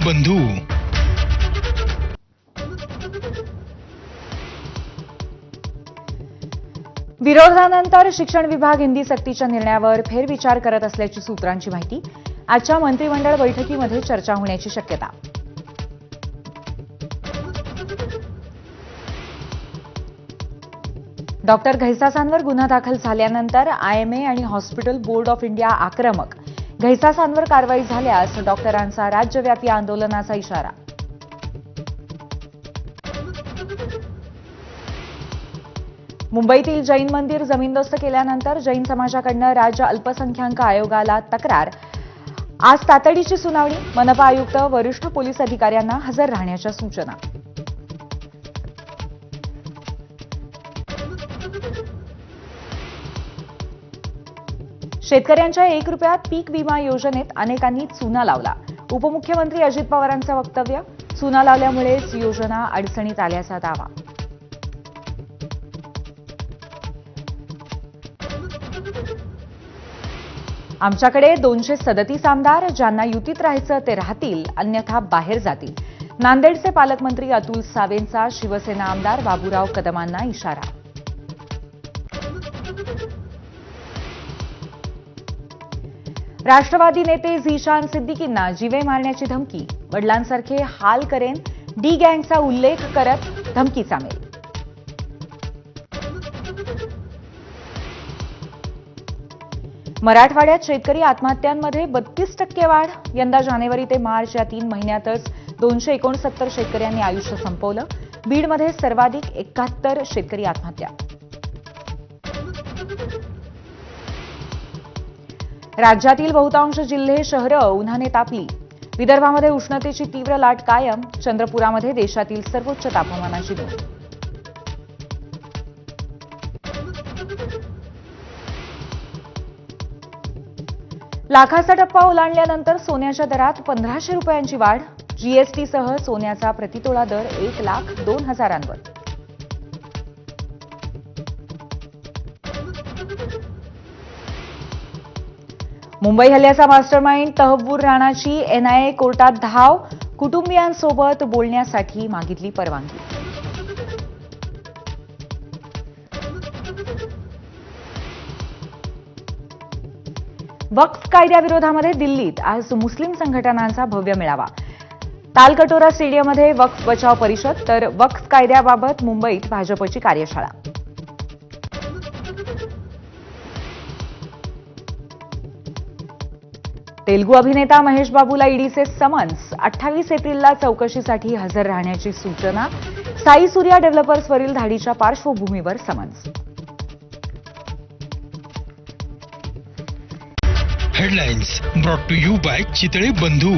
बंधू. विरोधानंतर शिक्षण विभाग हिंदी सक्तीच्या निर्णयावर फेरविचार करत असल्याची सूत्रांची माहिती. आजच्या मंत्रिमंडळ बैठकीमध्ये चर्चा होण्याची शक्यता. डॉक्टर घैसासांवर गुन्हा दाखल झाल्यानंतर आयएमए आणि हॉस्पिटल बोर्ड ऑफ इंडिया आक्रमक. घैसासांवर कारवाई झाल्यास डॉक्टरांचा राज्यव्यापी आंदोलनाचा इशारा. मुंबईतील जैन मंदिर जमीनदोस्त केल्यानंतर जैन समाजाकडून राज्य अल्पसंख्याक आयोगाला तक्रार. आज तातडीची सुनावणी. मनपा आयुक्त वरिष्ठ पोलीस अधिकाऱ्यांना हजर राहण्याच्या सूचना. शेतकऱ्यांच्या 1 रुपयात पीक विमा योजनेत अनेकांनी चुना लावला. उपमुख्यमंत्री अजित पवारांचं वक्तव्य. चुना लावल्यामुळेच योजना अडचणीत आल्याचा दावा. आमच्याकडे 237 आमदार. ज्यांना युतीत राहायचं ते राहतील, अन्यथा बाहेर जातील. नांदेडचे पालकमंत्री अतुल सावेंचा शिवसेना आमदार बाबूराव कदमांना इशारा. राष्ट्रवादी नेते झीशान सिद्दीकींना जीवे मारण्याची धमकी. वडिलांसारखे हाल करेन, डी गँगचा उल्लेख करत धमकीचा मेल. मराठवाड्यात शेतकरी आत्महत्यांमध्ये 32% वाढ. यंदा जानेवारी ते मार्च या 3 महिन्यातच 269 शेतकऱ्यांनी आयुष्य संपवलं. बीडमध्ये सर्वाधिक 71 शेतकरी आत्महत्या. राज्यातील बहुतांश जिल्हे शहरं उन्हाने तापली. विदर्भामध्ये उष्णतेची तीव्र लाट कायम. चंद्रपुरामध्ये देशातील सर्वोच्च तापमानाची नोंद. लाखाचा टप्पा ओलांडल्यानंतर सोन्याच्या दरात 1500 रुपयांची वाढ. जीएसटीसह सोन्याचा प्रतितोळा दर 1,02,000 वर. मुंबई हल्ल्याचा मास्टरमाइंड तहव्वूर राणाची एनआयए कोर्टात धाव. कुटुंबियांसोबत बोलण्यासाठी मागितली परवानगी. वक्फ कायद्याविरोधामध्ये दिल्लीत आज मुस्लिम संघटनांचा भव्य मेळावा. तालकटोरा स्टेडियममध्ये वक्फ बचाव परिषद, तर वक्फ कायद्याबाबत मुंबईत भाजपची कार्यशाळा. तेलुगू अभिनेता महेश बाबूला ईडीचे समन्स. 28 एप्रिलला चौकशीसाठी हजर राहण्याची सूचना. साई सूर्या डेव्हलपर्सवरील धाडीच्या पार्श्वभूमीवर summons. Headlines brought to you by Chitale बंधू.